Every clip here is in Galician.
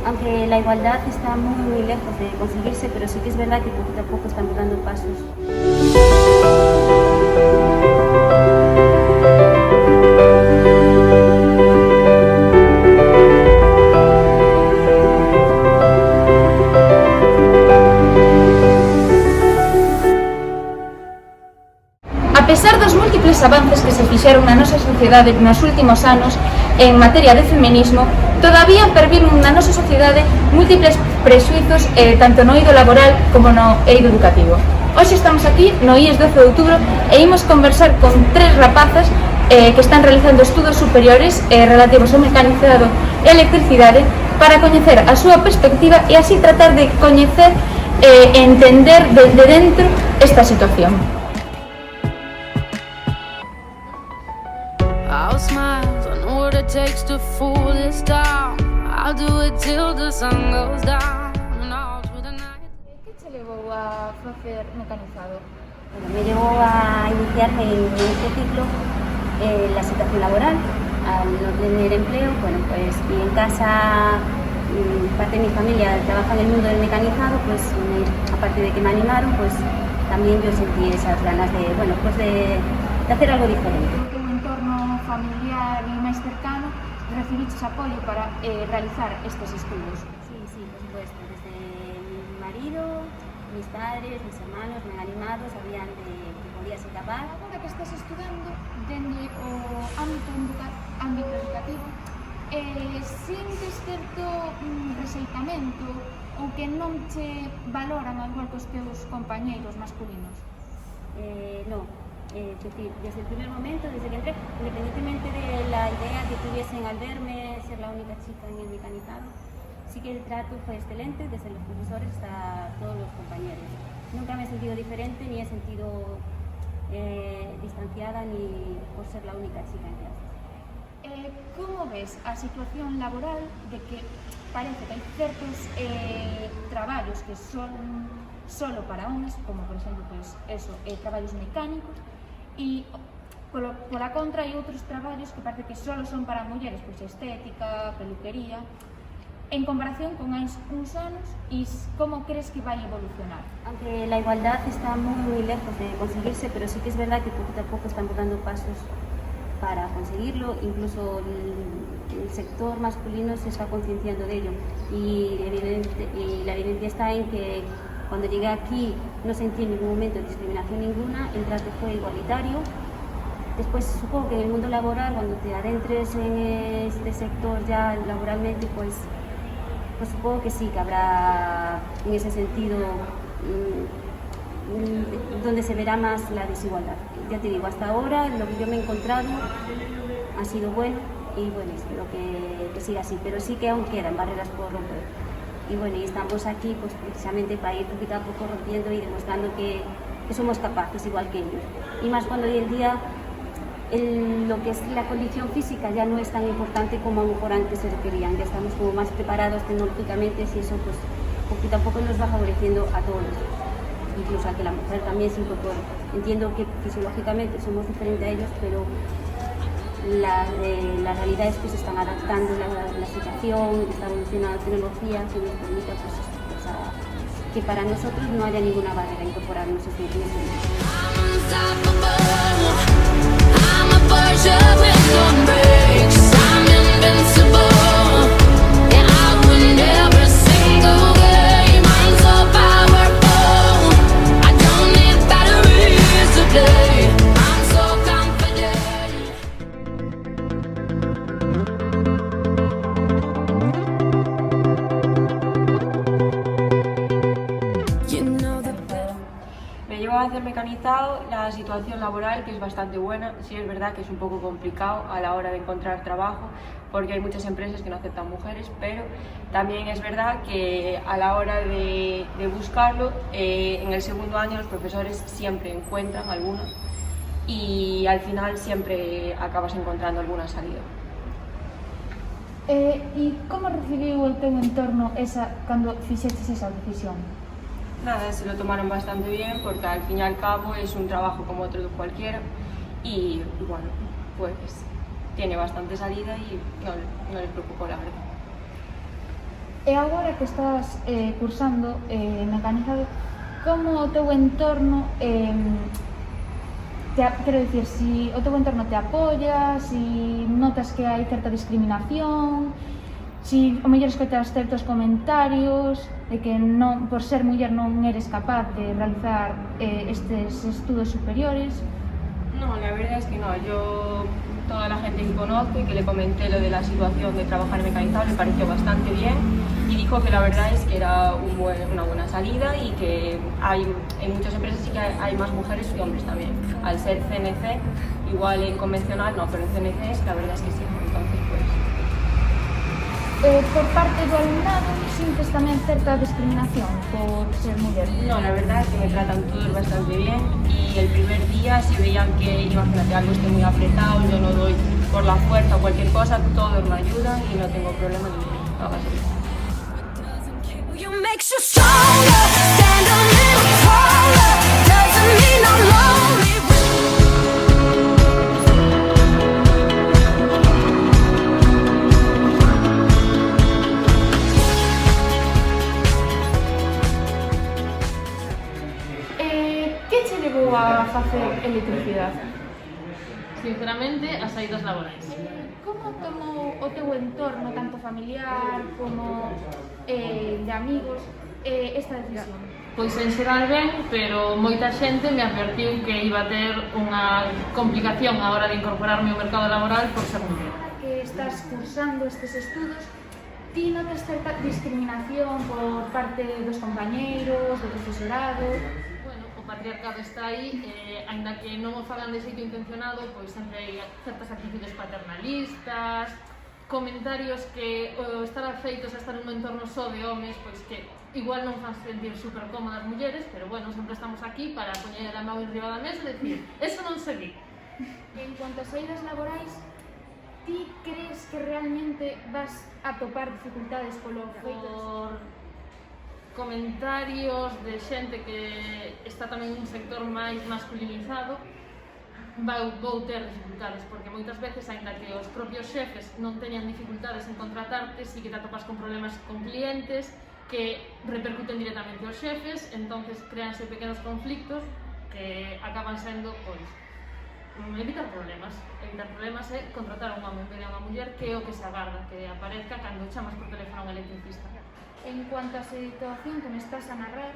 Aunque la igualdad está muy lejos de conseguirse, pero sí que es verdad que poquito a poco estamos dando pasos. A pesar dos múltiples avances que se fixeron na nosa sociedade nos últimos anos en materia de feminismo, todavía perviven na nosa sociedade múltiples prexuizos tanto no eido laboral como no eido educativo. Hoxe estamos aquí no IES 12 de outubro e imos conversar con tres rapazas que están realizando estudos superiores relativos ao mecanizado e electricidade para coñecer a súa perspectiva e así tratar de coñecer e entender desde dentro esta situación. I'll smile, I know what it takes to fool this town. I'll do it till the sun goes down and all through the night. Que che levou a facer mecanizado? Bueno, me llevó a iniciarme en este ciclo la situación laboral, al no tener empleo. Bueno, pues y en casa parte de mi familia trabaja en el mundo del mecanizado, pues aparte de que me animaron, pues también yo sentí esas ganas de, bueno, pues de hacer algo diferente. Familiar e máis cercano, recibiches apoio para realizar estes estudos? Sí, por supuesto. Desde mi marido, mis padres, mis hermanos me han animado, sabían que podía ser capaz. Agora que estás estudando dende o ámbito educativo, sintes certo rexeitamento ou que non che valoran ao igual que os teus compañeiros masculinos? No. Es decir, desde el primer momento, desde que entré, independientemente de la idea que tuviesen al verme ser la única chica en el mecanizado, sí que el trato fue excelente, desde los profesores hasta todos los compañeros. Nunca me he sentido diferente, ni he sentido distanciada, ni por ser la única chica en clase. Como ves a situación laboral de que parece que hai certos traballos que son solo para homes, como por exemplo pues, traballos mecánicos, e pola contra hai outros traballos que parece que solo son para mulleres, pois estética, peluquería, en comparación con hai uns anos, e como crees que vai evolucionar? Aunque la igualdad está muy lejos de conseguirse, pero sí que es verdad que poquito a poco estamos dando pasos para conseguirlo. Incluso el sector masculino se está concienciando de ello, y la evidencia está en que cuando llegué aquí no sentí en ningún momento discriminación ninguna, el trato fue igualitario. Después supongo que en el mundo laboral, cuando te adentres en este sector ya laboralmente, pues supongo que sí, que habrá en ese sentido donde se verá más la desigualdad. Ya te digo, hasta ahora lo que yo me he encontrado ha sido bueno, y bueno, espero que siga así, pero sí que aún quedan barreras por romper. Y bueno, y estamos aquí pues precisamente para ir poquito a poco rompiendo y demostrando que somos capaces igual que ellos. Y más cuando hoy en día lo que es la condición física ya no es tan importante como a lo mejor antes se requerían. Ya estamos como más preparados tecnológicamente, y eso pues poquito a poco nos va favoreciendo a todos, incluso a que la mujer también se incorpore. Entiendo que fisiológicamente somos diferentes a ellos, pero la realidad es que se están adaptando la situación, está evolucionando la tecnología, que nos permite pues, que para nosotros no haya ninguna barrera a incorporarnos en este momento. hacer mecanizado, la situación laboral, que es bastante buena. Sí es verdad que es un poco complicado a la hora de encontrar trabajo, porque hay muchas empresas que no aceptan mujeres, pero también es verdad que a la hora de buscarlo, en el segundo año los profesores siempre encuentran alguna, y al final siempre acabas encontrando alguna salida. E como recibiu o teu entorno cando fixeches esa decisión? Nada, se lo tomaron bastante bien, porque al fin y al cabo es un trabajo como otro de cualquiera, y bueno, pues tiene bastante salida y no les preocupó, la verdad. E agora que estás cursando mecanizado, como o teu entorno, quero dicir, si o teu entorno te apoia, si notas que hai certa discriminación, si o mellor escoitas certos comentarios de que non, por ser muller non eres capaz de realizar estes estudos superiores. No, la verdad es que no. Yo, toda la gente que conozco y que le comenté lo de la situación de trabajar en mecanizado, le pareció bastante bien y dijo que la verdad es que era una buena salida y que en muchas empresas sí que hay más mujeres que hombres también. Al ser CNC, igual en convencional no, pero en CNC la verdad es que sí. Entonces, pues... Por parte do alumnado, sintes tamén certa discriminación por ser muller? No, la verdad es que me tratan todos bastante bien y el primer día si veían que, imagínate, algo esté muy apretado, yo no doy por la fuerza o cualquier cosa, todos me ayudan y no tengo problema ninguno. You makes you stronger, stand a little taller, doesn't mean I'm lonely. Que che levou a facer electricidade? Sinceramente, as saídas laborais. Como tomou o teu entorno, tanto familiar como de amigos, esta decisión? Pois en xeral ben, pero moita xente me advertiu que iba a ter unha complicación a hora de incorporarme ao mercado laboral por ser muller. Que estás cursando estes estudos, ti notas certa discriminación por parte dos compañeiros, do profesorado? Bueno, o patriarcado está aí, aínda que non o fagan de xeito intencionado, pois sempre hai certas actitudes paternalistas, comentarios que o estar afeitos a estar nun entorno só de homes, pois que igual non fan sentir super cómodas mulleres, pero bueno, sempre estamos aquí para poñer a mão enriba da mesa e decir, eso non se di. En cuanto a saídas laborais, ti crees que realmente vas a topar dificultades polo feito? Por comentarios de xente que está tamén nun sector máis masculinizado, vou ter dificultades, porque moitas veces, aínda que os propios xefes non teñan dificultades en contratarte, sí que te atopas con problemas con clientes que repercuten directamente aos xefes, entonces créanse pequenos conflictos que acaban sendo, pois, evitar problemas. Evitar problemas é contratar a un home en vez de a unha muller, que é o que se agarda, que aparezca cando chamas por teléfono a un electricista. En cuanto a situación que me estás a narrar,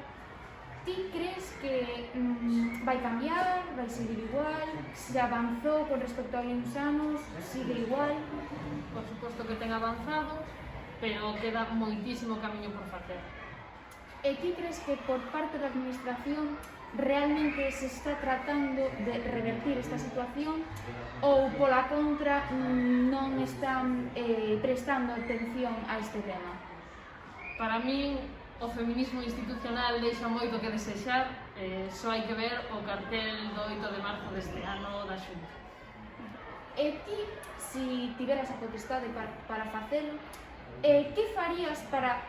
ti crees que vai cambiar, vai seguir igual, se avanzou con respecto a uns anos, sigue igual? Por suposto que ten avanzado, pero queda moitísimo camiño por facer. E ti crees que por parte da administración realmente se está tratando de revertir esta situación ou pola contra non están prestando atención a este tema? Para min, o feminismo institucional deixa moito que desexar, só hai que ver o cartel do 8 de marzo deste ano da Xunta. E ti, se tiveras a potestade para facelo, que farías para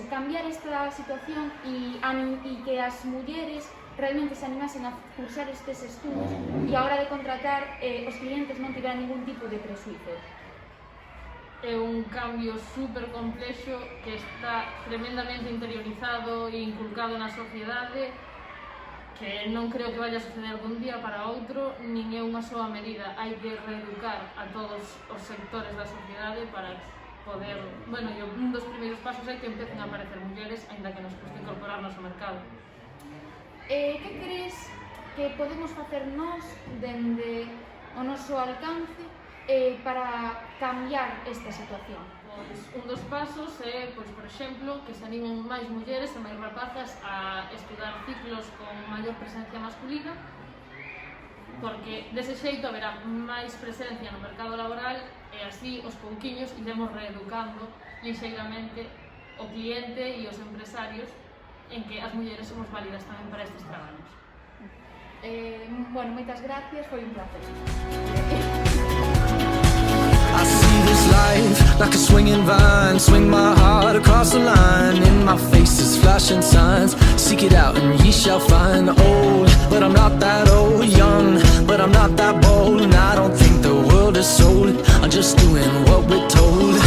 cambiar esta situación e que as mulleres realmente se animasen a cursar estes estudos e a hora de contratar os clientes non tiveran ningún tipo de presuizo? É un cambio super complexo que está tremendamente interiorizado e inculcado na sociedade, que non creo que vaya a suceder dun día para outro, nin é unha soa medida. Hai que reeducar a todos os sectores da sociedade para poder... Bueno, e un dos primeiros pasos é que empecen a aparecer mulleres, aínda que nos cueste incorporarnos ao mercado. Que crees que podemos facer nós dende o noso alcance para cambiar esta situación? Pois un dos pasos é, pois, por exemplo, que se animen máis mulleres e máis rapazas a estudar ciclos con maior presencia masculina, porque dese xeito haberá máis presencia no mercado laboral e así os pouquiños iremos reeducando lixeiramente o cliente e os empresarios en que as mulleres somos válidas tamén para estes traballos. Bueno, moitas gracias, foi un placer. I see this life like a swinging vine, swing my heart across the line. In my face is flashing signs, seek it out and ye shall find. Old, but I'm not that old. Young, but I'm not that bold. And I don't think the world is sold, I'm just doing what we're told.